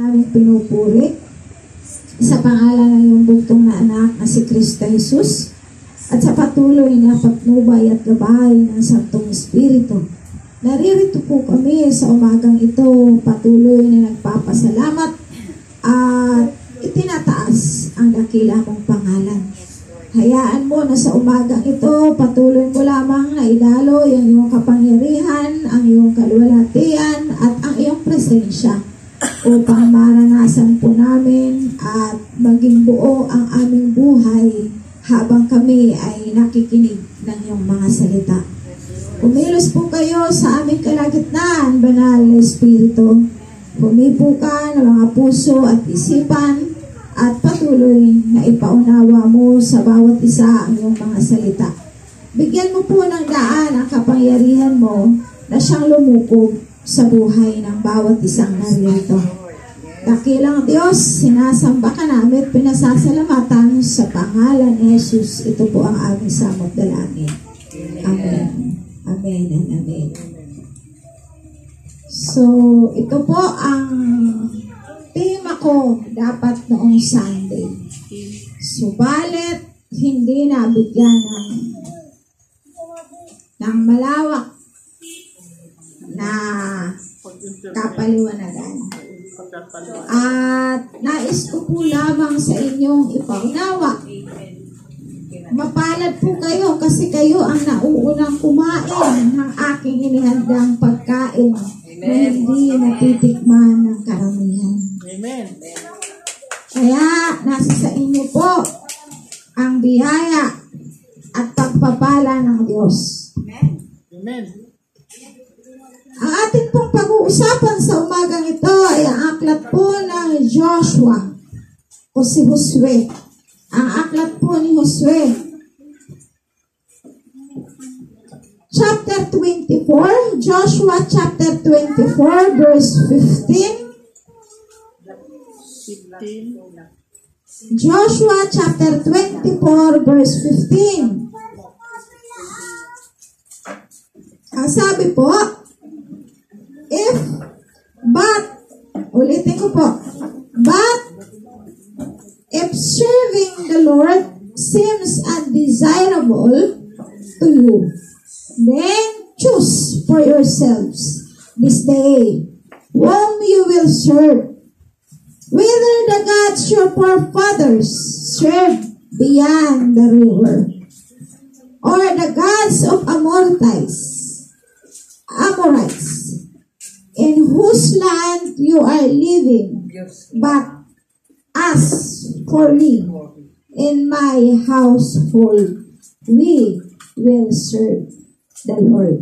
namin pinupuri sa pangalan ng iyong bugtong na anak na si Kristo Jesus at sa patuloy na patnubay at gabay ng Santong Espiritu. Naririto po kami sa umagang ito, patuloy na nagpapasalamat at itinataas ang dakila mong pangalan. Hayaan mo na sa umagang ito, patuloy mo lamang na idaloy ang iyong kapangyarihan, ang iyong kaluwalhatian at ang iyong presensya upang maranasan po namin at maging buo ang aming buhay habang kami ay nakikinig ng iyong mga salita. Kumilos po kayo sa aming kalagitnaan, Banal na Espiritu. Humipo ka ng mga puso at isipan at patuloy na ipaunawa mo sa bawat isa ang iyong mga salita. Bigyan mo po ng daan ang kapangyarihan mo na siyang lumukob sa buhay ng bawat isang narito. Dakilang Diyos, sinasamba ka namin, pinasasalamatan sa pangalan ni Jesus. Ito po ang aming samot dalangin. Amen. Amen and amen. So, ito po ang tema ko dapat noong Sunday. Subalit, hindi nabigyan ng malawak na kapaliwanagan. At nais ko po lamang sa inyong ipaunawa. Mapalad po kayo kasi kayo ang nauunang kumain ng aking inihandang pagkain na hindi natitikman ng karamihan. Amen. Kaya nasa sa inyo po ang biyaya at pagpapala ng Diyos. Amen. Ang ating pong pag-uusapan sa umagang ito ay ang aklat po ng Joshua o si Josue. Ang aklat po ni Josue. Chapter 24, Joshua chapter 24, verse 15. Joshua chapter 24, verse 15. Ang sabi po, ulitin ko po, but if serving the Lord seems undesirable to you, then choose for yourselves this day whom you will serve, whether the gods your forefathers served beyond the river, or the gods of Amorites, in whose land you are living. But as for me, in my household, we will serve the Lord.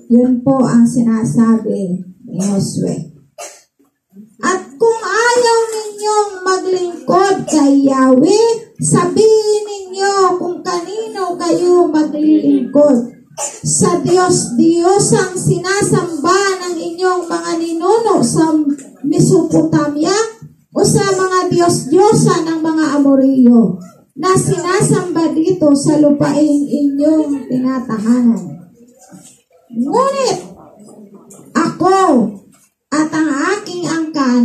Yun po ang sinasabi ni Josue. At kung ayaw ninyong maglingkod kay Yahweh, sabihin ninyo kung kanino kayo maglilingkod. Sa Diyos ang sinasamba ng inyong mga ninuno sa Mesopotamia o sa mga Diyos-Diyosa ng mga Amoreo na sinasamba dito sa lupaing inyong tinatahanan. Ngunit ako at ang aking angkan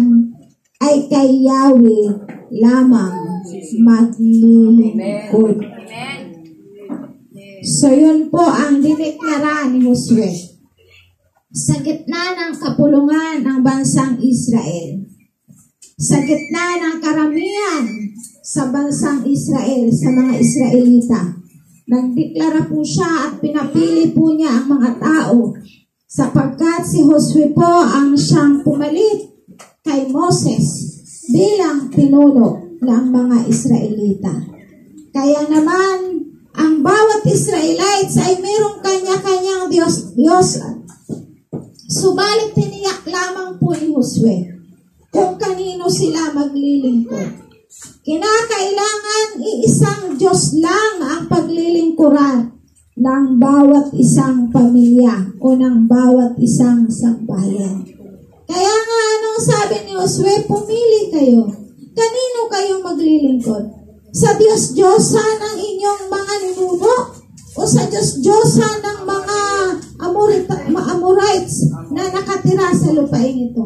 ay kay Yahweh lamang maglilingkod. So yun po ang dineklara ni Josue. Sa gitna ng kapulungan ng bansang Israel, sa gitna ng karamihan sa bansang Israel, sa mga Israelita, nagdeklara po siya at pinapili po niya ang mga tao sapagkat si Josue po ang siyang pumalit kay Moses bilang pinuno ng mga Israelita. Kaya naman, ang bawat Israelites ay mayroong kanya-kanyang Diyos. Subalit tiniyak lamang po ni Josue kung kanino sila maglilingkod. Kinakailangan iisang Diyos lang ang paglilingkuran ng bawat isang pamilya o ng bawat isang sambahayan. Kaya nga anong sabi ni Josue, pumili kayo. Kanino kayo maglilingkod? Sa Diyos-Diyosa ng inyong mga ninuno o sa Diyos-Diyosa ng mga Amorites na nakatira sa lupain ito?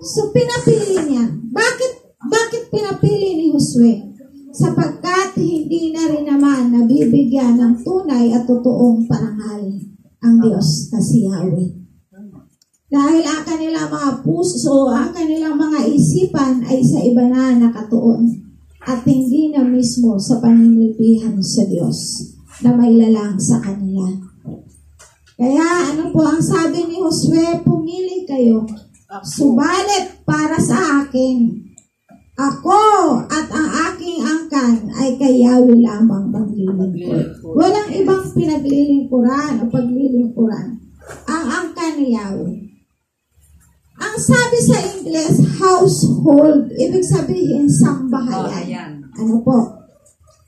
So, pinapili niya. Bakit pinapili ni Josue? Sapagkat hindi na rin naman nabibigyan ng tunay at totoong parangal ang Diyos na si Yahweh. Dahil ang kanilang mga puso, ang kanilang mga isipan ay sa iba na nakatuon at hindi na mismo sa paninilbihan sa Diyos na may lalang sa kanila. Kaya ano po ang sabi ni Josue? Pumili kayo. Subalit para sa akin, ako at ang aking angkan ay kay Yahweh lamang maglilingkod. Walang ibang pinaglilingkuran o paglilingkuran. Ang angkan ni Yahweh. Ang sabi sa English, household, ibig sabihin sambahayan. Ano po?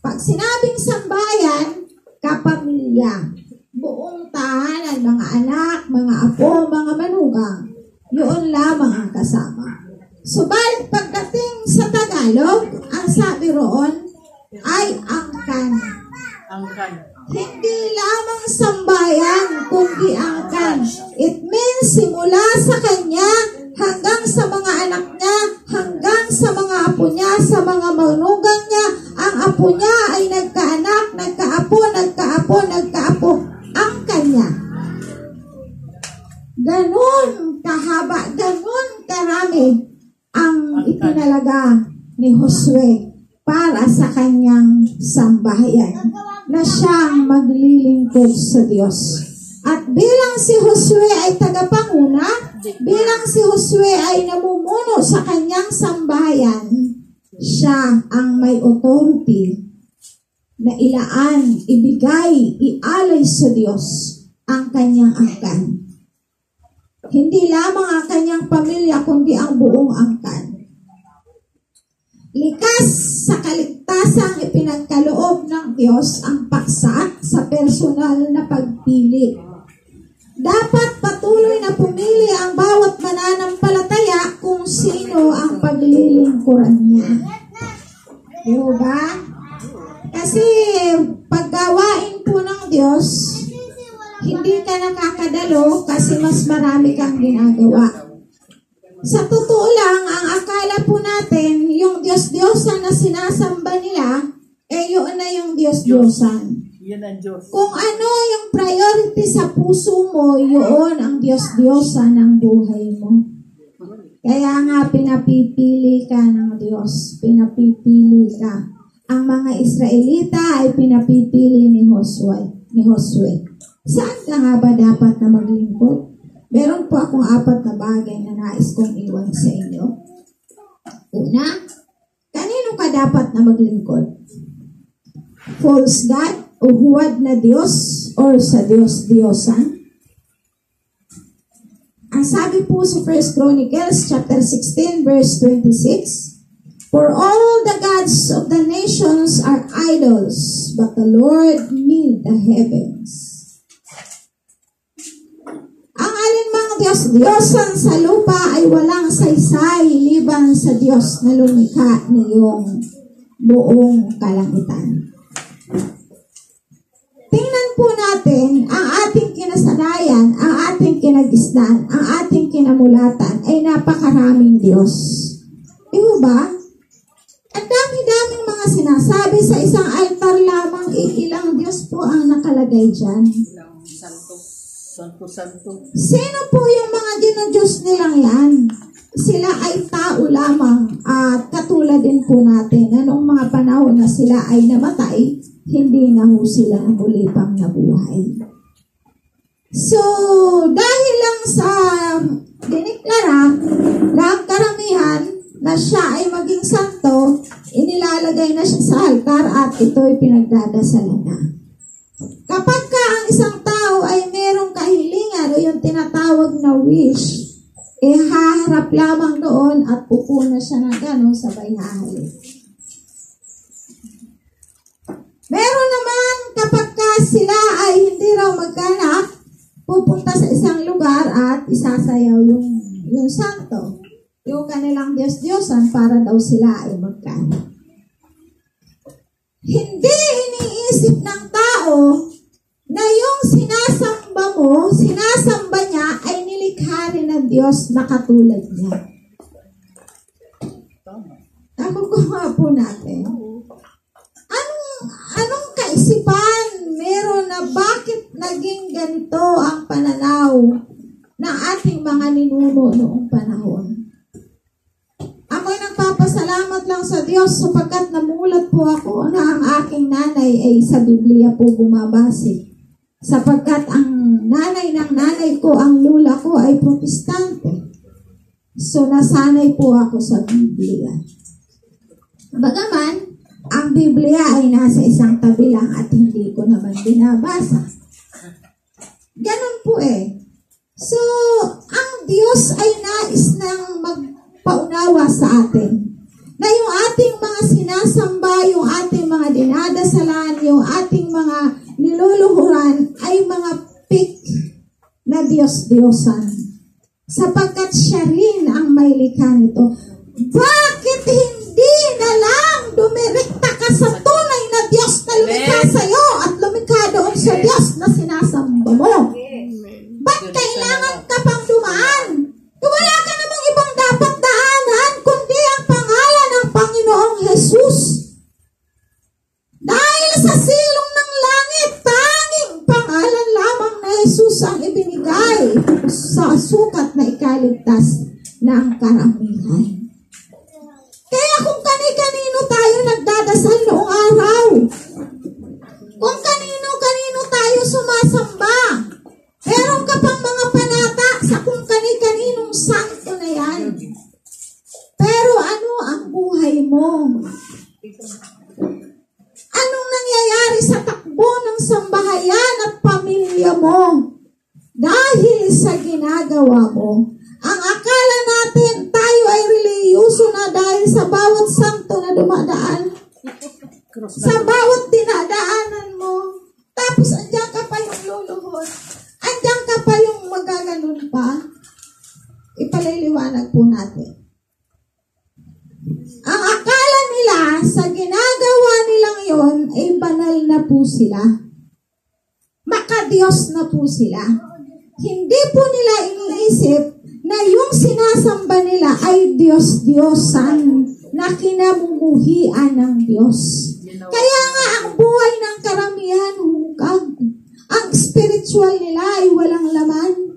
Pag sinabing sambahayan, kapamilya, buong tahanan, mga anak, mga apo, mga manugang, yun lamang ang kasama. Subalit pagdating sa Tagalog, ang sabi roon ay angkan. Angkan. Hindi lamang sambayan, kundi angkan. It means simula sa kanya hanggang sa mga anak niya, hanggang sa mga apo niya, sa mga manugang niya, ang apo niya ay nagkaanak, nagkaapo, angkan niya. Ganon kahaba, ganon karami ang itinalaga ni Josue para sa kanyang sambahayan na siyang maglilingkod sa Diyos. At bilang si Josue ay tagapanguna, bilang si Josue ay namumuno sa kanyang sambahayan, siya ang may authority na ilaan, ibigay, ialay sa Diyos ang kanyang angkan. Hindi lamang ang kanyang pamilya, kundi ang buong angkan. Likas sa kaligtasang ipinagkaloob ng Diyos ang paksa sa personal na pagpili. Dapat patuloy na pumili ang bawat mananampalataya kung sino ang paglilingkuran niya. Diba? Kasi paggawain po ng Diyos, hindi ka nakakadalo kasi mas marami kang ginagawa. Sa totoo lang, ang akala po natin, yung Diyos-Diyosan na sinasamba nila, yun na yung Diyos-Diyosan. Yan ang Diyos. Kung ano yung priority sa puso mo, yun ang Diyos-Diyosan ng buhay mo. Kaya nga, pinapipili ka ng Diyos. Pinapipili ka. Ang mga Israelita ay pinapipili ni Josue. Saan ka nga ba dapat na maglingkod? Meron po akong 4 na bagay na nais kong iwan sa inyo. Una, kanino ka dapat na maglingkod? False God o huwad na Diyos or sa Diyos-Diyosan? Ang sabi po sa 1 Chronicles chapter 16 verse 26, For all the gods of the nations are idols, but the Lord made the heavens. Ang alinmang Diyos-Diyosan sa lupa ay walang saysay liban sa Diyos na lumikha niyong buong kalangitan. Tingnan po natin ang ating kinasanayan, ang ating kinagisnan, ang ating kinamulatan ay napakaraming Diyos. Ba? Ang dami-daming mga sinasabi sa isang altar lamang, ilang Diyos po ang nakalagay dyan. Santo. Sino po yung mga dinodiyos nilang yan? Sila ay tao lamang at katulad din po natin na noong mga panahon na sila ay namatay, hindi na po sila muli pang nabuhay. So, dahil lang sa diniklara ng karamihan na siya ay maging santo, inilalagay na siya sa altar at ito'y pinagdadasalan na. Kapag ka ang isang tao ay merong kahilingan o yung tinatawag na wish, haharap lamang doon at pupuna siya ng gano'n sabay hahalik. Meron naman kapag ka sila ay hindi raw magkanak, pupunta sa isang lugar at isasayaw yung santo, yung kanilang Diyos-Diyosan para daw sila ay magkanak. Hindi iniisip ng tao na yung sinasamba niya ay nilikha rin ng Diyos na katulad niya. Tama. Nakukuha po natin. Anong kaisipan meron na bakit naging ganito ang pananaw ng ating mga ninuno noong panahon? Ako'y nagpapasalamat lang sa Diyos sapagkat namulat po ako na ang aking nanay ay sa Biblia po bumabase. Sapagkat ang nanay ng nanay ko, ang lula ko ay protestante. So nasanay po ako sa Biblia. Bagaman, ang Biblia ay nasa isang tabi lang at hindi ko naman binabasa. Ganun po eh. So, ang Diyos ay nais nang magpaunawa sa atin na yung ating mga sinasamba, yung ating mga dinadasalan, yung ating mga niluluhuran ay mga fake na Diyos-Diyosan. Sapagkat siya rin ang may likha nito. Bakit hindi na lang dumirekta ka sa tunay na Diyos na lumikha sa iyo at lumikha doon sa Diyos na sinasamba mo? Ba't kailangan ka pang dumaan? Wala ka namang ibang dapat daanan kundi ang pangalan ng Panginoong Jesus. Dahil sa silong ng langit, tanging pangalan lamang na Jesus ang ibinigay sa sukat na ikaligtas ng karamihan. Kaya kung kani-kanino tayo nagdadasal noong araw, kung kanino-kanino tayo sumasamba, meron ka pang mga panata sa kung kani-kaninong santo na yan. Pero ano ang buhay mo? Anong nangyayari sa takbo ng sambahayan at pamilya mo? Dahil sa ginagawa mo, ang akala natin tayo ay reliyoso na dahil sa bawat santo na dumadaan. Sa bawat dinadaanan mo. Tapos andyan ka pa yung luluhod. Andyan ka pa yung magaganon pa. Ipaliliwanag po natin. Ang akala nila sa ginagawa nilang yon ay banal na po sila. Makadiyos na po sila. Hindi po nila iniisip na yung sinasamba nila ay Diyos-Diyosan na kinamumuhian ng Diyos. Kaya nga ang buhay ng karamihan hungkag. Ang spiritual nila ay walang laman.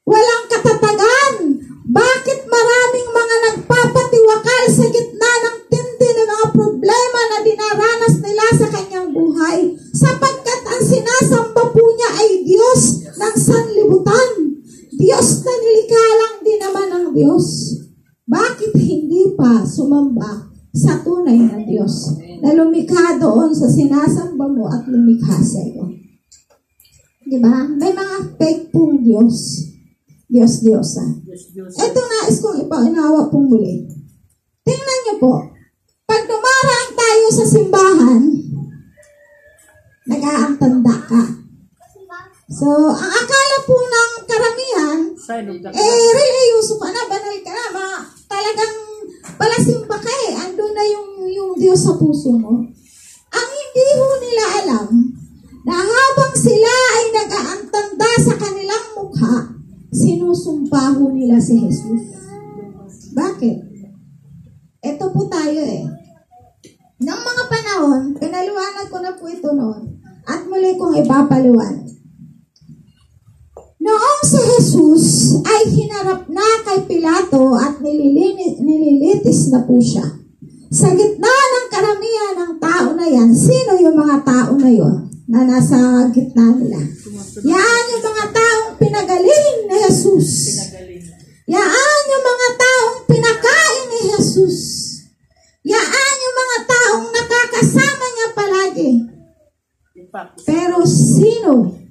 Walang katatagan. Bakit maraming mga nagpapatiwakal sa gitna ng tindi ng mga problema na dinaranas nila sa kanyang buhay? Sapagkat ang sinasamba po niya ay Diyos ng sanlibutan. Diyos na nilikha lang din naman ng Diyos. Bakit hindi pa sumamba sa tunay na Diyos na lumikha doon sa sinasamba mo at lumikha sa iyo? Diba? May mga fake pong Diyos. Diyos-Diyosan. Ito nais kong ipaunawa pong muli. Tingnan niyo po. Pag dumaraan tayo sa simbahan, nag-aantanda ka. So, ang akala po ng karamihan, reliyoso ka na, banal ka na, talagang palasimba ka eh. Andun na yung Diyos sa puso mo. Ang hindi ho nila alam, na habang sila ay nag-aantanda sa kanilang mukha, sinusumpa ho nila si Jesus. Bakit? Ito po tayo eh. Nang mga panahon, pinaliwanag ko na po ito noon, at muli kong ipapaliwanag. Noong si Jesus ay hinarap na kay Pilato at nililitis na po siya. Sa gitna ng karamihan ng tao na yan, sino yung mga tao na yon na nasa gitna nila? Yan yung mga taong pinagaling ni Jesus. Yan yung mga taong pinakain ni Jesus. Yan yung mga taong nakakasama niya palagi. Pero sino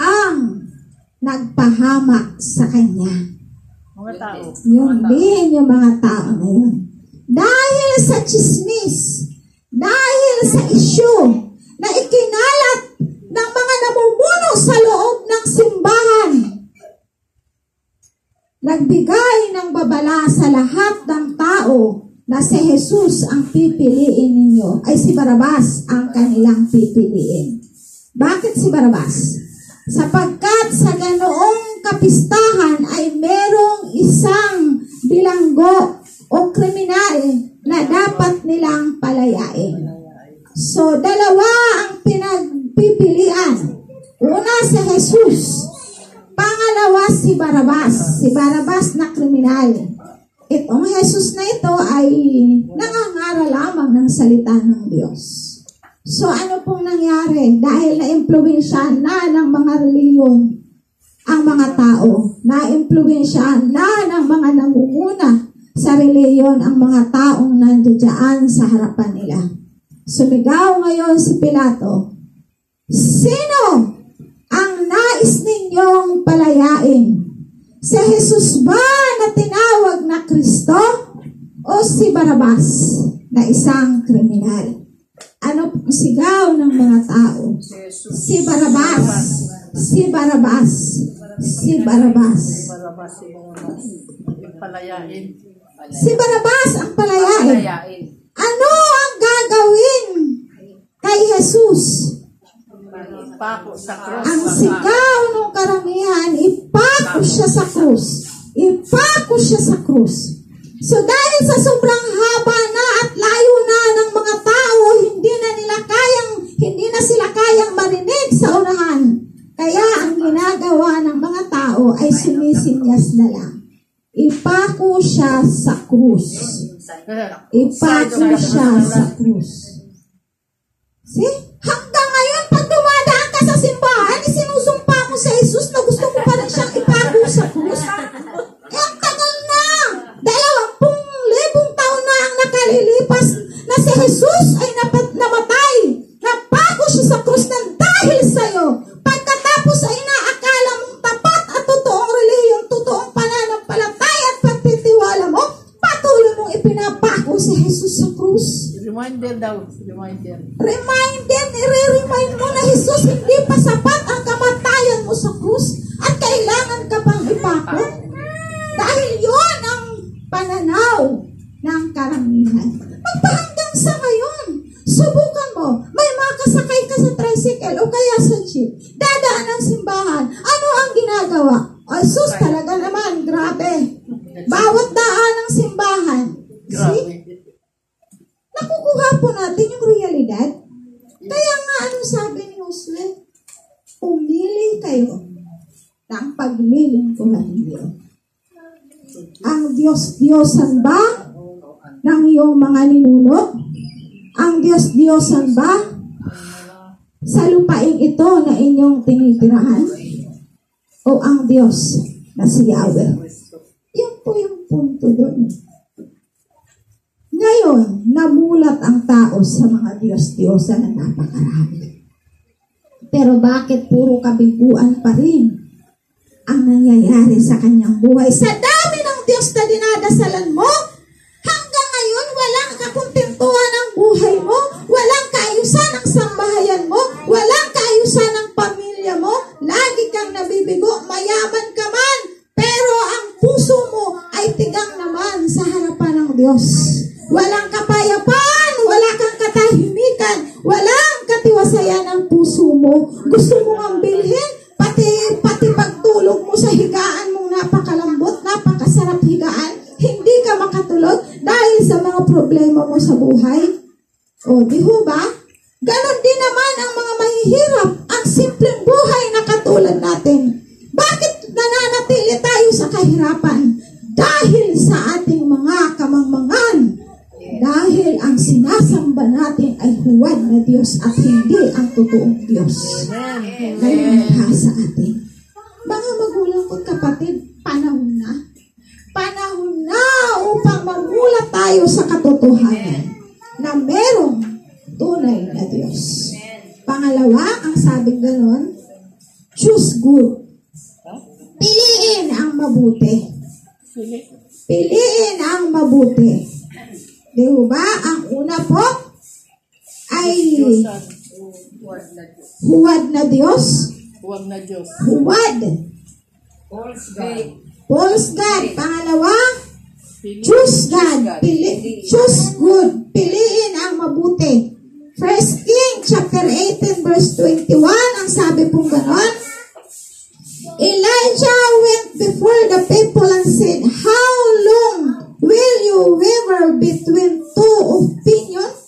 ang nagpahamak sa kanya? Mga tao. Yung mga tao na yun. Dahil sa chismis, dahil sa isyu na ikinalat ng mga namumuno sa loob ng simbahan, nagbigay ng babala sa lahat ng tao na si Jesus ang pipiliin ninyo, ay si Barabas ang kanilang pipiliin. Bakit si Barabas? Sapagkat sa ganoong kapistahan ay merong isang bilanggo kriminal. Itong Jesus na ito ay nangangaral lamang ng salita ng Diyos. So ano pong nangyari? Dahil na-impluwensyahan na ng mga reliyon ang mga tao, na-impluwensyahan na ng mga nangunguna sa reliyon ang mga taong nandiyan sa harapan nila. Sumigaw ngayon si Pilato, "Sino ang nais ninyong palayain? Si Jesus ba na tinawag na Kristo o si Barabas na isang kriminal?" Ano pong sigaw ng mga tao? Si Barabas. Si Barabas. Si Barabas. Palayain. Si Barabas ang palayain. Ano ang gagawin kay Jesus? Ipako sa cross. Ang sigaw ng karamihan, ipako siya sa krus. Ipako siya sa krus. So dahil sa sobrang haba na at layo na ng mga tao, hindi na sila kayang marinig sa unahan. Kaya ang ginagawa ng mga tao ay sumisinyas na lang. Ipako siya sa krus. Ipako siya sa krus. See? Hanggang ngayon, pag dumadaan ka sa simbahan, isinusumpa mo sa Jesus na gusto mo pa rin siyang ipako sa krus. Ang tagal na! 20,000 taon na ang nakalilipas na si Jesus ay namatay. Napako siya sa krus ng dahil sa'yo. Pagkatapos ay inaakala mong tapat at totoong reliyon, totoong pananampalataya at pagtitiwala mo, patuloy mong ipinapako si Jesus sa krus. Reminder daw. Reminder. I-remind mo na Jesus, hindi pa sapat ang kamatayan mo sa krus at kailangan ka pang ipako. Dahil yon ang pananaw ng karamihan. Magpahanggang sa ngayon, subukan mo, may makasakay ka sa tricycle o kaya sa jeep, dadaan ng simbahan, ano ang ginagawa? Ay sus, talaga naman, grabe. Bawat daan ng simbahan. See? Nakukuha po natin yung realidad. Kaya nga, ano sabi ni Josue? Pumili kayo ng paglilingkuran niyo. Ang Diyos-Diyosan ba ng iyong mga ninuno? Ang Diyos-Diyosan ba sa lupaing ito na inyong tinitirahan? O ang Diyos na si Yahweh? Yun po yung punto doon. Ngayon, namulat ang tao sa mga Diyos-Diyosan na napakarami. Pero bakit puro kabiguan pa rin ang nangyayari sa kanyang buhay? Sa dami ng Diyos na dinadasalan mo, hanggang ngayon walang kakuntentuhan ang buhay mo, walang kaayusan ang sambahayan mo, walang kaayusan ang pamilya mo, lagi kang nabibigo, mayaman ka man, pero ang puso mo ay tigang naman sa harapan ng Diyos. Walang kapayapaan, wala kang katahimikan, walang katiwasayan ang puso mo. Gusto mong ang bilhin, pati pagtulog mo sa higaan mong napakalambot, napakasarap higaan, hindi ka makatulog dahil sa mga problema mo sa buhay. O, di ho ba? Ganon din naman ang mga mahihirap, ang simpleng buhay na katulad natin. Bakit nananatili tayo sa kahirapan? Dahil sa ating mga kamangmangan. Dahil ang sinasamba natin ay huwad na Diyos at hindi ang totoong Diyos. Ngayon sa atin. Mga magulang ko kapatid, panahon na. Panahon na upang mamulat tayo sa katotohanan na merong tunay na Diyos. Pangalawa, ang sabing ganon, choose good. Piliin ang mabuti. Piliin ang mabuti. Di ba? Ang una po ay huwad na Diyos. Huwag na Diyos. Huwad. False God. Pangalawa, choose God. Choose good. Piliin ang mabuti. 1 King chapter 18 verse 21, ang sabi pong ganon, Elijah went before the people and said, "How long will you waver between two opinions?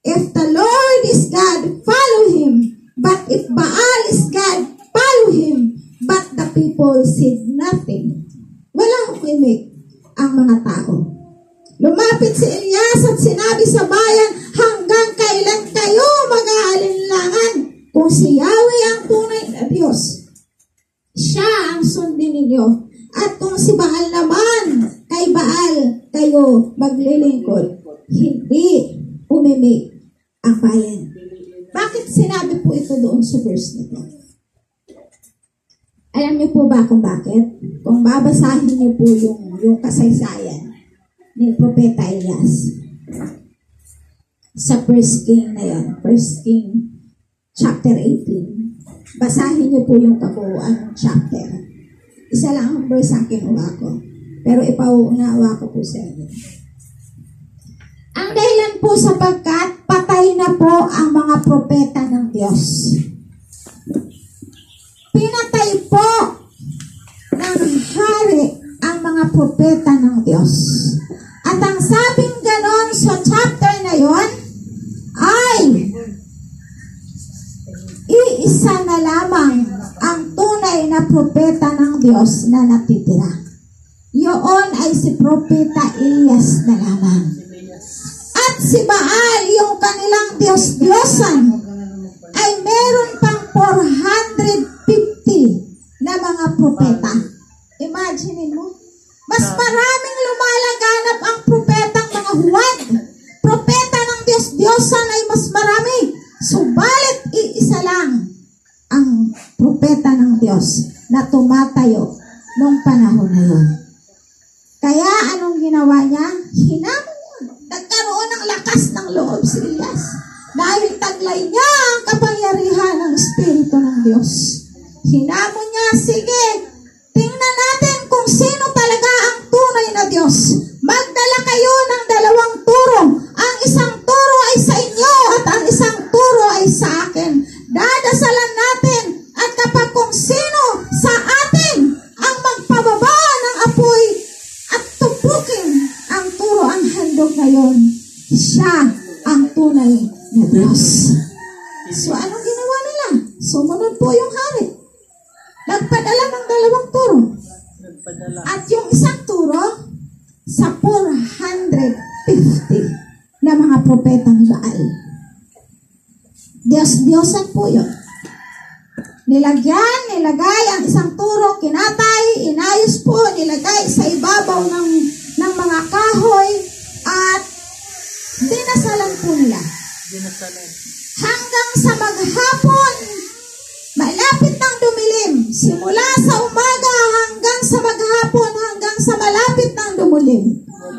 If the Lord is God, follow him. But if Baal is God, follow him." But the people said nothing. Walang imik. ang mga tao. Lumapit si Elias at sinabi sa bayan, hanggang kailan kayo mag-aalinlangan? Kung si Yahweh ang tunay na Diyos, siya ang sundin ninyo. At kung si Baal naman, kay Baal kayo maglilingkod, hindi umimik ang bayan. Bakit sinabi po ito doon sa verse nito? Alam niyo po ba kung bakit? Kung babasahin niyo po yung kasaysayan ni Propeta Elias sa 1 King na yan, 1 King chapter 18. Basahin niyo po yung kabuuan ng chapter. Isa lang ang verse ang kinuha ko, pero ipaunawa ko po sa inyo. Ang dahilan po sapagkat patay na po ang mga propeta ng Diyos. Pinatay po ng hari ang mga propeta ng Diyos. At ang sabing ganon sa chapter na yon ay iisa na lamang ang tunay na propeta ng Diyos na natitira. Yun ay si Propeta Elias na lamang. At si Baal, yung kanilang Diyos-Diyosan, ay meron pang 450 na mga propeta. Imagine mo, mas maraming lumalaganap ang propetang mga huwad. Propeta ng Diyos-Diyosan ay mas marami. Subalit, iisa lang ang propeta ng Diyos na tumatayo nung panahon na yun. Kaya anong ginawa niya? Hinamon niya. Nagkaroon ng lakas ng loob si Elias. Dahil taglay niya ang kapangyarihan ng Espiritu ng Diyos. Hinamon niya, sige, tingnan natin kung sino talaga ang tunay na Diyos. Magdala kayo ng 2 turo. Ang isang turo ay sa inyo at ang isang turo ay sa akin. Dadasalan natin at kapag kung sino sa atin ang magpababa ng apoy at tupukin ang turo, ang handog ngayon, siya ang tunay na Diyos. So, anong ginawa nila? Sumunod po yung hari. Nagpadala ng 2 turo. At yung isang turo, sa 450 na mga propeta ni Baal. Diyos-Diyosan po yun. Nilagay ang isang turo, kinatay, inayos po, nilagay sa ibabaw ng mga kahoy, at dinasalan po nila. Hanggang sa maghapon, malapit ng dumilim, simula sa umaga hanggang sa maghapon, hanggang sa malapit ng dumilim.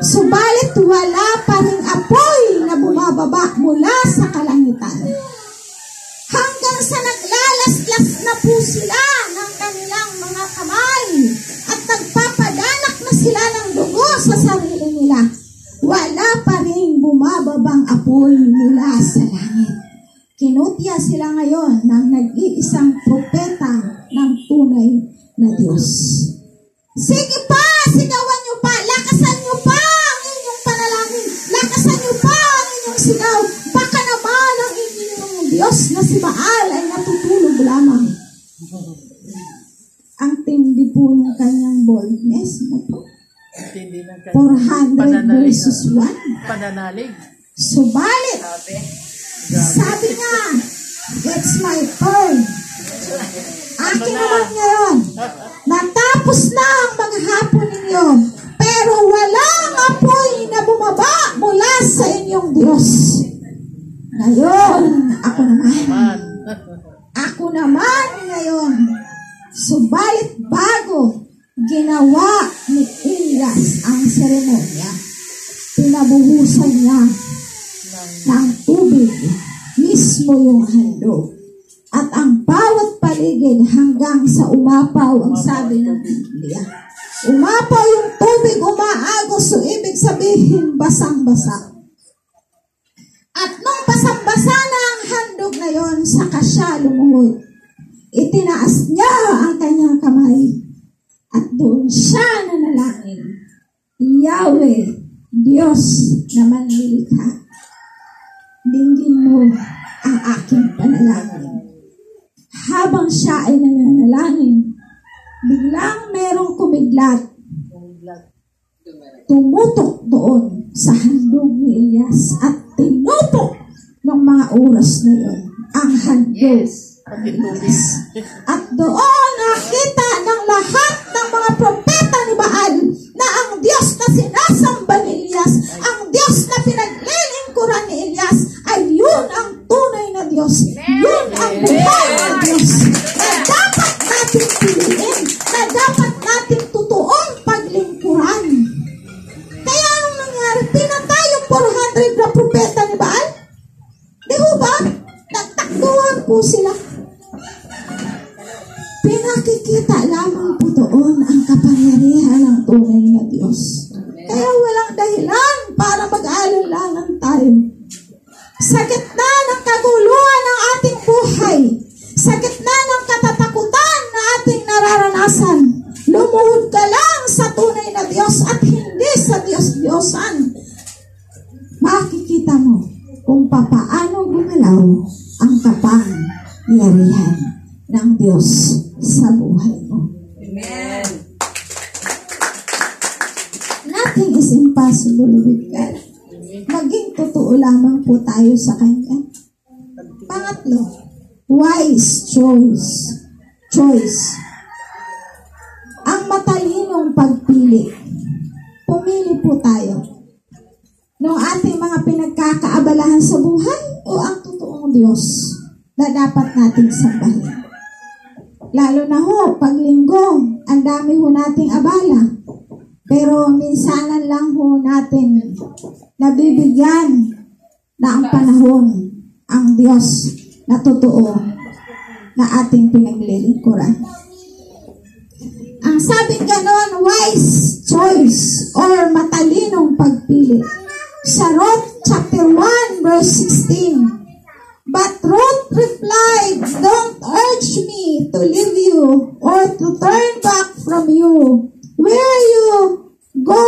Subalit wala pa ring apoy na bumababa mula sa kalangitan. Hanggang sa naglalaslas na po sila ng kanilang mga kamay at nagpapadanak na sila ng dugo sa sarili nila. Wala pa rin bumababang apoy mula sa langit. Kinutya sila ngayon ng nag-iisang propeta ng tunay na Diyos. Sige pa, sigawan nyo pa, lakasan nyo pa ang inyong panalangin, lakasan nyo pa ang inyong sigaw. Baka naman ang inyong Diyos na si Baal ay natutulog lamang. Ang tindi po ng kanyang boldness na po. 400 versus 1. Pananalig. Subalit, sabi nga, it's my turn. Akin naman ngayon. Natapos na ang maghapon ninyo, pero walang apoy na bumaba mula sa inyong Diyos. Ngayon, ako naman. Ako naman ngayon. Subalit bago ginawa ni Elias ang seremonya, pinabuhusan niya ng tubig mismo yung handog. At ang bawat paligid hanggang sa umapaw, ang sabi ng Biblia. Umapaw yung tubig, umaagos, so ibig sabihin basang-basa. At nung basang-basa na ang handog na yon, saka siya lumuhod. Itinaas niya ang kanyang kamay. At doon siya nanalangin. Yahweh, Diyos na manlilikha, dinggin mo ang aking panalangin. Habang siya ay nananalangin, biglang merong kumidlat tumutok doon sa handog ni Elias at tinupok ng mga oras na yun ang handog. Pati tubig. At doon nakita ng lahat ng mga propeta ni Baal na ang Diyos na sinasamba ni Elias, ang Diyos na pinaglilingkuran ni Elias, ay yun ang tunay na Diyos. Yun ang buhay na Diyos na dapat natin piliin, na dapat natin tutuong paglingkuran. Kaya anong nangyari? Pinatay yung 400 na propeta ni Baal? Di ho ba? Nagtakbuhan po sila. Pinakikita lamang po doon ang kapangyarihan ng tunay na Diyos. Kaya walang dahilan para mag-alinlangan tayo. Sa gitna ng kaguluhan ng ating buhay, sa gitna ng katatakutan na ating nararanasan, lumuhod ka lang sa tunay na Diyos at hindi sa Diyos-Diyosan. Makikita mo kung papaano gumalaw ang kapangyarihan ng Diyos sa buhay mo. Amen. Nothing is impossible with God. Maging totoo lamang po tayo sa Kanya. Pangatlo, wise choice. Ang matalinong pagpili. Pumili po tayo ng ating mga pinagkakaabalahan sa buhay o ang totoong Diyos na dapat nating sambahin. Lalo na ho, pag linggo, ang dami ho nating abala. Pero minsanan lang ho natin nabibigyan na ang panahon ang Diyos na totoo na ating pinaglilingkuran. Ang sabing ganon, wise choice or matalinong pagpili. Sa Ruth chapter 1 verse 16. But Ruth replied, "Don't urge me to leave you or to turn back from you. Where you go,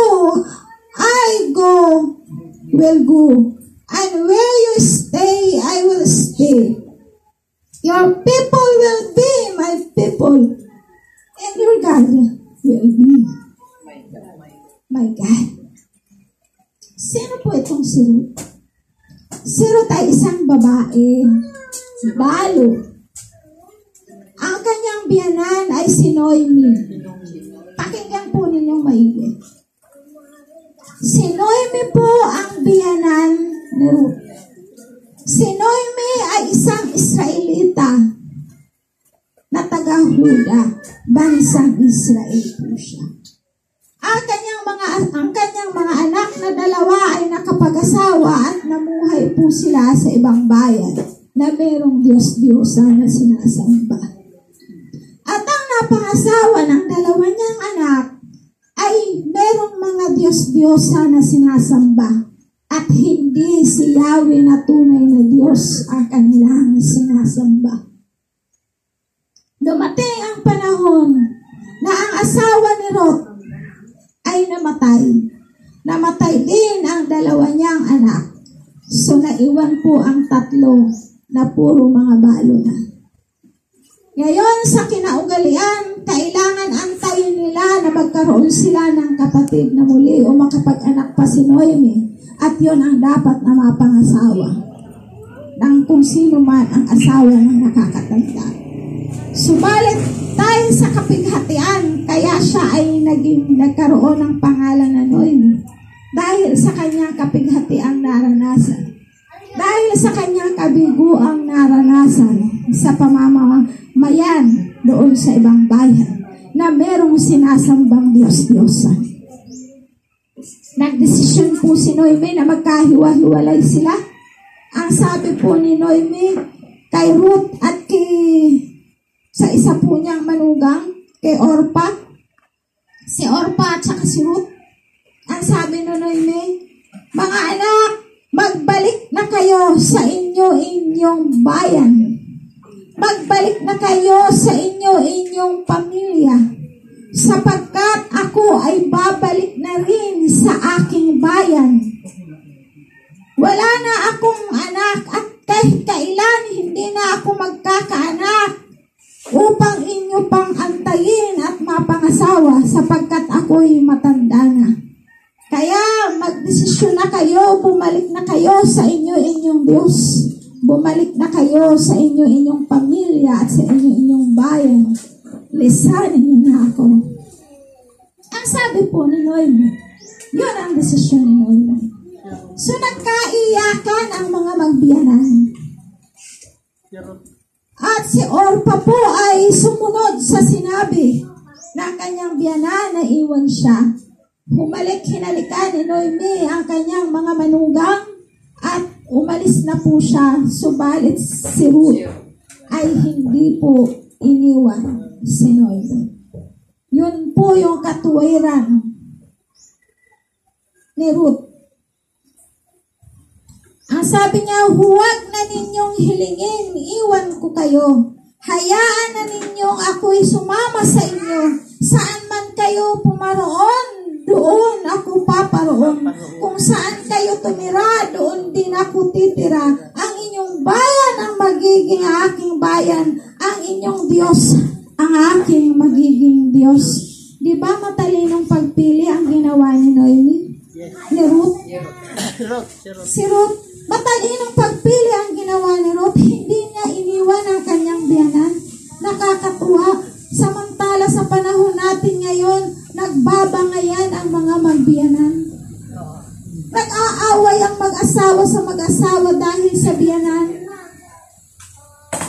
I will go. And where you stay, I will stay. Your people will be my people. And your God will be my God." Sino po itong si Ruth? Si Ruth ay isang babae, balo. Ang kanyang biyanan ay si Noemi. Pakinggan po ninyong maigi. Si Noemi po ang biyanan ni Ruth. Si Noemi ay isang Israelita na taga-Huda, bansang Israel po siya. Ang kanyang mga anak na dalawa ay nakapag-asawa at namuhay po sila sa ibang bayan na mayroong Diyos-Diyosan na sinasamba. At ang napangasawa ng dalawa niyang anak ay mayroong mga Diyos-Diyosan na sinasamba at hindi si Yahweh na tunay na Diyos ang kanilang sinasamba. Dumating ang panahon na ang asawa ni Ruth ay namatay. Namatay din ang dalawa niyang anak. So naiwan po ang tatlo na puro mga balo na. Ngayon sa kinaugalian, kailangan antayin nila na magkaroon sila ng kapatid na muli o makapag-anak pa si Noemi. At yon ang dapat na mapangasawa ng kung sino man ang asawa ng nakakatanda. Subalit dahil sa kapighatian, kaya siya ay nagkaroon ng pangalan na Noemi. Dahil sa kanyang kapighatiang naranasan. Dahil sa kanyang kabiguang naranasan sa pamamamayan doon sa ibang bayan na merong sinasambang Diyos-Diyosan. Nagdesisyon po si Noemi na magkahiwa-hiwalay sila. Ang sabi po ni Noemi kay Ruth at sa isa po niyang manugang, kay Orpa, si Orpa at saka si Ruth, ang sabi ni Noemi, "Mga anak, magbalik na kayo sa inyong bayan. Magbalik na kayo sa inyong pamilya, sapagkat ako ay babalik na rin sa aking bayan. Wala na akong anak at kahit kailan hindi na ako magkakaanak upang inyo pang antayin at mapangasawa sapagkat ako'y matanda na." kayo, bumalik na kayo sa inyong Diyos. Bumalik na kayo sa inyong pamilya at sa inyong bayan. Lisanin niyo na ako. Ang sabi po ni Noemi, yun ang desisyon ni Noemi. So nagkaiyakan ang mga magbiyanan. At si Orpa po ay sumunod sa sinabi ng kanyang biyanan na iwan siya. Humalik, hinalikan ni Noemi ang kanyang mga manugang at umalis na po siya. Subalit si Ruth ay hindi po iniwan si Noemi. Yun po yung katuwiran ni Ruth. Ang sabi niya, huwag na ninyong hilingin, iwan ko kayo. Hayaan na ninyong ako'y sumama sa inyo. Saan man kayo pumaroon, doon ako paparoon. Kung saan kayo tumira, doon din ako titira. Ang inyong bayan ang magiging aking bayan. Ang inyong Diyos ang aking magiging Diyos. Di ba matalinong pagpili ang ginawa ni Noemi? Ni Ruth? Si Ruth. Matalinong pagpili ang ginawa ni Ruth. Hindi niya iniwan ang kanyang biyanan. Nakakatuwa. Samantala sa panahon natin ngayon, nagbabangayan ang mga magbiyanan. Nag-aaway ang mag-asawa sa mag-asawa dahil sa biyanan.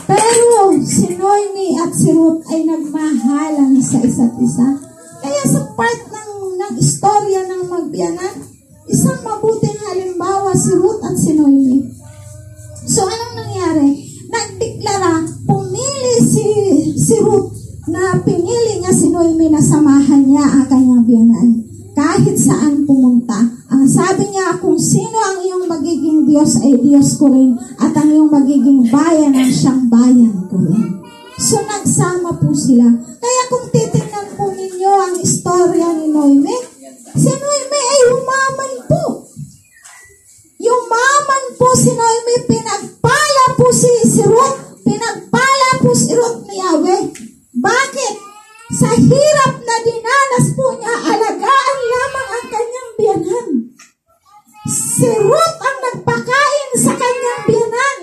Pero si Noemi at si Ruth ay nagmahalan sa isa't isa. Kaya sa part ng istorya ng magbiyanan, isang mabuting halimbawa si Ruth at si Noemi. So anong nangyari? Nagdeklara, pumili si Ruth na pinili niya si Noemi na samahan niya ang kanyang biyanan. Kahit saan pumunta. Ang sabi niya, kung sino ang iyong magiging Diyos ay Diyos ko rin, at ang iyong magiging bayan ang siyang bayan ko rin. So nagsama po sila. Kaya kung titingnan po ninyo ang istorya ni Noemi, si Noemi ay umaman po. Yumaman po si Noemi, pinagpala po si Ruth, pinagpala po si Ruth ni Yahweh. Bakit? Sa hirap na dinanas po niya, alagaan lamang ang kanyang biyanan. Si Ruth ang nagpakain sa kanyang biyanan.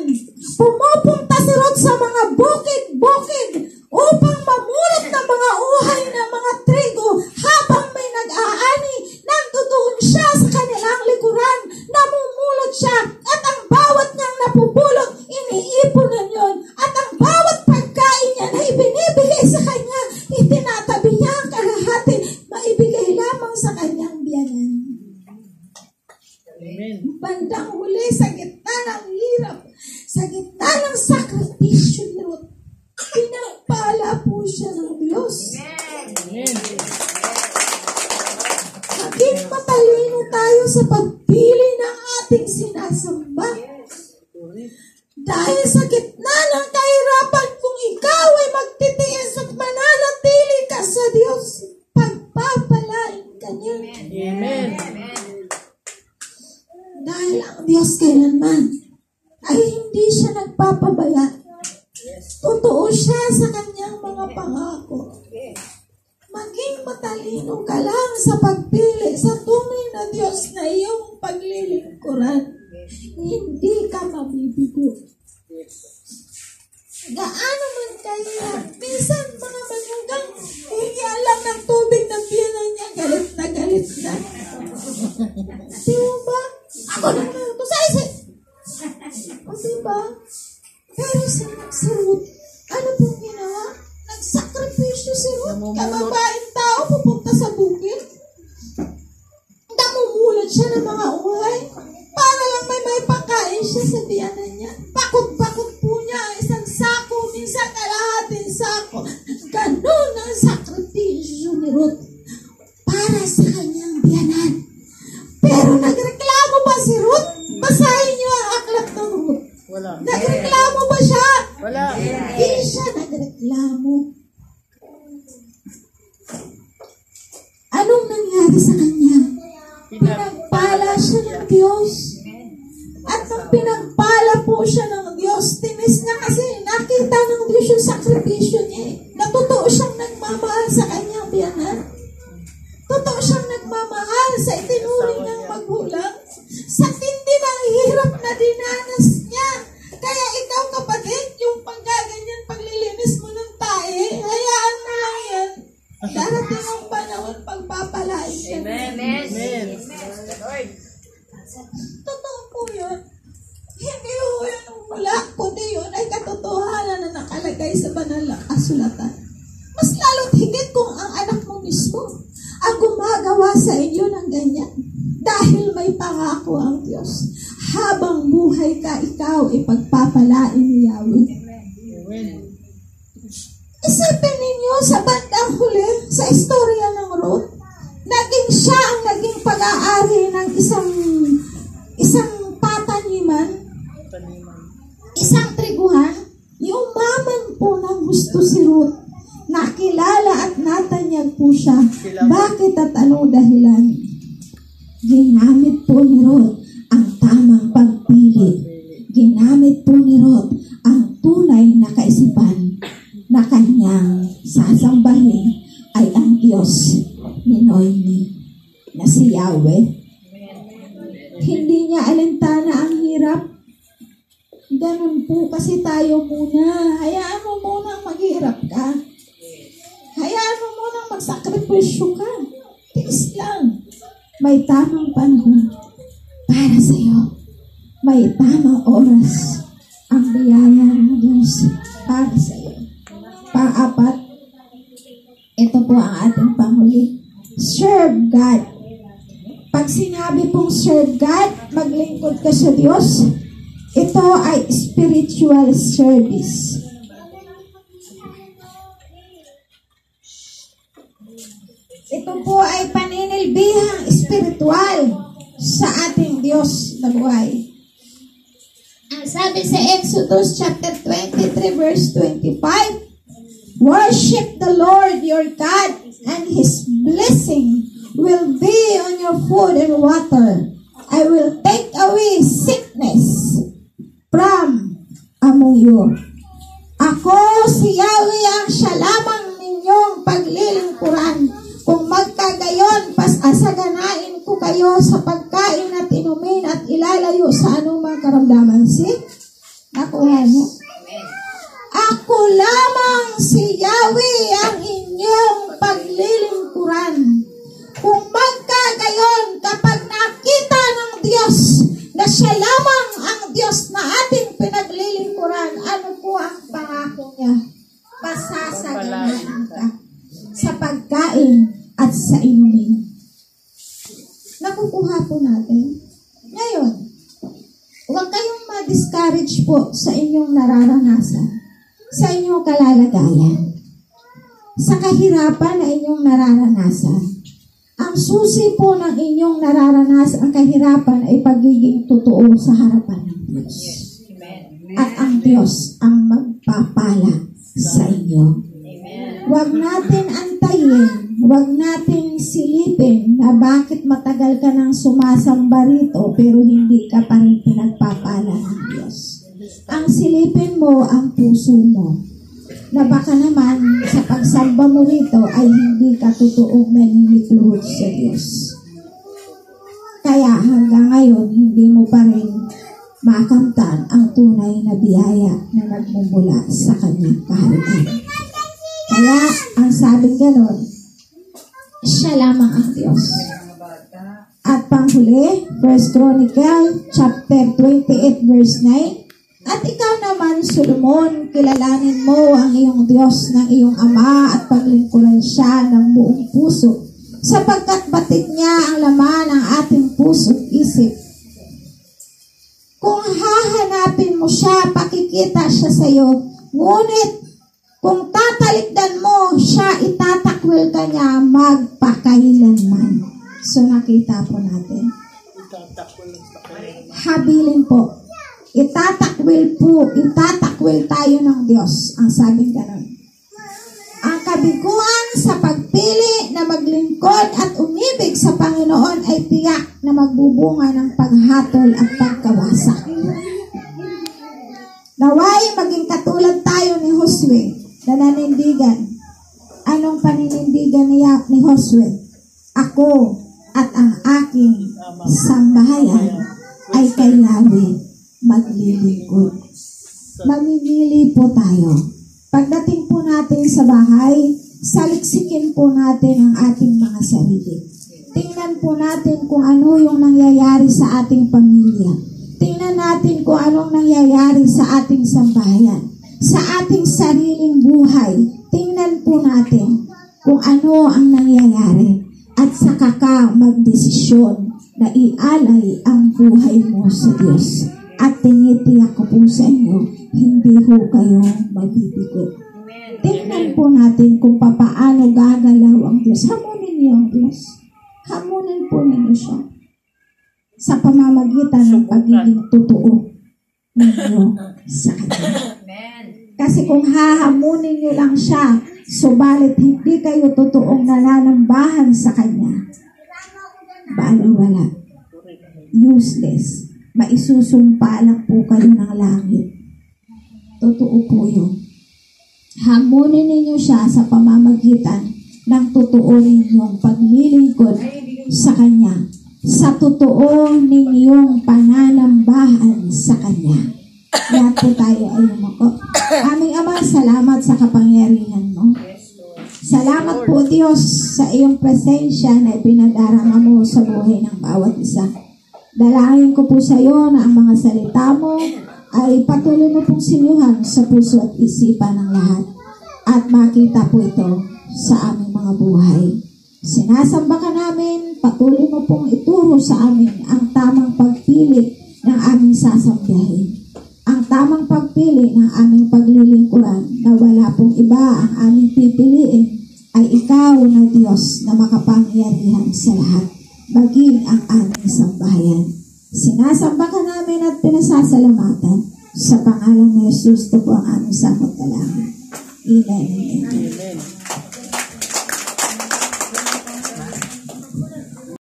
Pumupunta si Ruth sa mga bukid-bukid upang mamulot ng mga uhay ng mga trigo habang may nag-aani. Nandoon siya sa kanilang likuran, namumulot siya, at ang bawat niyang napupulot, iniipunan yun. At ang bawat pagkain niya na ibinibigay sa kanya, itinatabi niya ang kalahati, maibigay lamang sa kanyang biyanan. Amen. Bandang huli, sa gitna ng hirap, sa gitna ng sakripisyo ni Ruth, pinagpala po siya ng Diyos. Amen. Maging matalino tayo sa pagpili ng ating sinasamba. Dahil sa gitna ng kahirapan, kung ikaw ay magtitiis at mananatili ka sa Diyos, pagpapalain ka niya. Amen. Dahil ang Diyos kailanman ay hindi siya nagpapabaya. Totoo siya sa kanyang mga pangako. Maging matalino ka lang sa pagpili sa tunay na Diyos na iyong paglilingkuran. Hindi ka mabibigo. Gaano man kaya, minsan mga manugang, hindi alam ng tubig ng biyanan niya, galit na galit na. Di ba? Ako na ito sa isip. O diba? Pero si Ruth, ano pong ginawa? Nagsakripisyo si Ruth. Kababaeng tao, pupunta sa bukid. Namumulot siya ng mga uhay para lang may pagkain siya sa biyanan niya. Bakot-bakot po niya isang sako, minsan kalahating sako. Ganun ang sakripisyo ni Ruth para sa kanyang biyanan. Pero nagreklamo ba si Ruth? Basahin niyo ang aklat ng Ruth. Wala. Nagreklamo ba siya? Wala. Hindi siya nagreklamo. Anong nangyari sa kanya? Pinagpala siya ng Diyos. At nung pinagpala po siya ng Diyos, tinis niya kasi nakita ng Diyos yung sakripisyo niya. Na totoo siyang nagmamahal sa kanyang biyanan. Totoo siyang nagmamahal sa itinuring ng magulang. Sa Totoo po yun. Hindi po yun wala, kundi yun ay katotohanan na nakalagay sa banal na kasulatan. Mas lalo't higit kung ang anak mo mismo ang gumagawa sa inyo ng ganyan. Dahil may pangako ang Diyos. Habang buhay ka, ikaw ipagpapalain ni Yahweh. Isipin ninyo sa bandang huli, sa istorya ng Ruth, naging siya ang naging pag-aari ng isang pataniman, isang triguhan. Yumaman po ng gusto si Ruth. Nakilala at natanyag po siya. Bakit at anong dahilan? Ginamit po ni Ruth ang tamang pagpili. Ginamit po ni Ruth ang tunay na kaisipan na kanyang sasambahin ay ang Diyos ni Noemi na si Yahweh. Hindi niya alintana ang hirap. Ganun po kasi tayo muna. Hayaan mo muna maghirap ka. Hayaan mo muna magsakripisyo ka. Tiis lang. May tamang panahon para sa iyo. May tamang oras ang biyaya ng Diyos para sa iyo. Pang-apat, ito po ang ating panghuli. Serve God. Pag sinabi pong serve God, maglingkod ka sa Diyos, ito ay spiritual service. Ito po ay paninilbihang spiritual sa ating Diyos na buhay. Ang sabi sa Exodus chapter 23 verse 25, worship the Lord your God and His blessing will be on your food and water. I will take away sickness from among you. Ako si Yahweh ang siya lamang ninyong paglilingkuran. Kung magkagayon, asaganain ko kayo sa pagkain at inumin at ilalayo sa anumang karamdaman. Nakuha niyo? Ako lamang si Yahweh ang inyong paglilingkuran. Kung magkagayon, kapag nakita ng Diyos na siya lamang ang Diyos na ating pinaglilingkuran, ano po ang pangako niya? Pasasaganain ka sa pagkain at sa inumin. Nakukuha po natin. Ngayon, huwag kayong ma-discourage po sa inyong nararanasan, sa inyong kalalagayan, sa kahirapan na inyong nararanasan. Ang susi po ng inyong nararanasan, ang kahirapan ay pagiging totoo sa harapan ng Diyos. At ang Diyos ang magpapala sa inyo. Huwag natin antayin, huwag natin silipin na bakit matagal ka nang sumasamba rito pero hindi ka pa rin pinagpapala ng Diyos. Ang silipin mo ang puso mo na baka naman sa pagsamba mo rito ay hindi ka totoong naniniluhod sa Diyos. Kaya hanggang ngayon hindi mo pa rin makamtan ang tunay na biyaya na nagmumula sa kanyang kaharian. Kaya, ang sabi gano'n, siya lamang ang Diyos. At panghuli, 1 Chronicle, chapter 28, verse 9, at ikaw naman, Solomon, kilalanin mo ang iyong Diyos ng iyong Ama at paglingkuran siya ng buong puso, sapagkat batid niya ang laman ng ating puso at isip. Kung hahanapin mo siya, pakikita siya sa iyo, ngunit kung tatalikdan mo, siya itatakwil ka niya magpakailanman. So nakita po natin. Habilin po. Itatakwil tayo ng Diyos. Ang sabing ganun. Ang kabiguan sa pagpili na maglingkod at umibig sa Panginoon ay tiyak na magbubunga ng paghatol at pagkawasak. Naway maging katulad tayo ni Josue na nanindigan. Anong paninindigan ni Josue? Ako at ang aking sambahayan ay kay Yahweh maglilingkod. Mamimili po tayo. Pagdating po natin sa bahay, saliksikin po natin ang ating mga sarili. Tingnan po natin kung ano yung nangyayari nangyayari sa ating pamilya. Tingnan natin kung anong nangyayari sa ating sambahayan, sa ating sariling buhay. Tingnan po natin kung ano ang nangyayari at saka ka magdesisyon na ialay ang buhay mo sa Diyos. At tinitiyak ko po sa inyo, hindi ho kayo mabibigo. Tingnan po natin kung papaano gagalaw ang Diyos. Hamunin niyo ang Diyos. Hamunin po ninyo siya sa pamamagitan ng pagiging totoo ninyo sa Kanya. Kasi kung hahamunin niyo lang siya, subalit hindi kayo totoong nananambahan sa Kanya, baliwala, useless, maisusumpa lang po kayo ng langit. Totoo po yun. Hamunin ninyo siya sa pamamagitan ng totoo ninyong paglilingkod sa Kanya, sa totoo ninyong pananambahan sa Kanya. Lahat po tayo ay lumako. Aming Ama, salamat sa kapangyarihan mo. Salamat po Diyos sa iyong presensya na ipinadarama mo sa buhay ng bawat isa. Dalangin ko po sa iyo na ang mga salita mo ay patuloy mo pong sinuhan sa puso at isipan ng lahat. At makita po ito sa aming mga buhay. Sinasamba ka namin, patuloy mo pong ituro sa amin ang tamang pagpili ng aming sasambihin. Ang tamang pagpili ng aming paglilingkuran na wala pong iba ang aming pipiliin ay ikaw na Diyos na makapangyarihan sa lahat, maging ang aming sambahayan. Sinasamba ka namin at pinasasalamatan sa pangalan ni Jesus. Ito po ang aming samot dalangin. Amen. Amen.